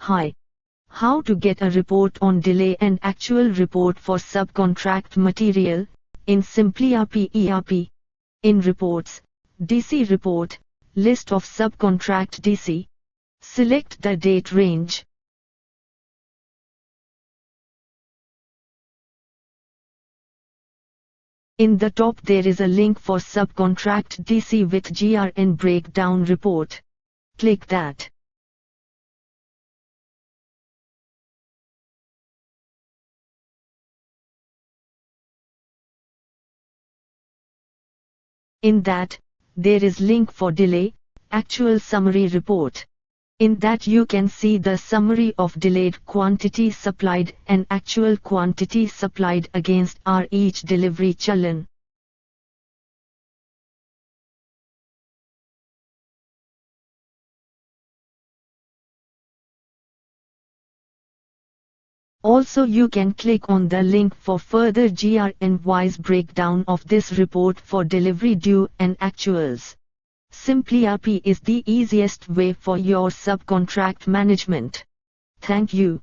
Hi. How to get a report on delay and actual report for subcontract material in simpliRP ERP. In reports, DC report, list of subcontract DC. Select the date range. In the top there is a link for subcontract DC with GRN breakdown report. Click that. In that, there is link for delay, actual summary report. In that you can see the summary of delayed quantity supplied and actual quantity supplied against each delivery challan. Also you can click on the link for further GRN-wise breakdown of this report for delivery due and actuals. simpliRP is the easiest way for your subcontract management. Thank you.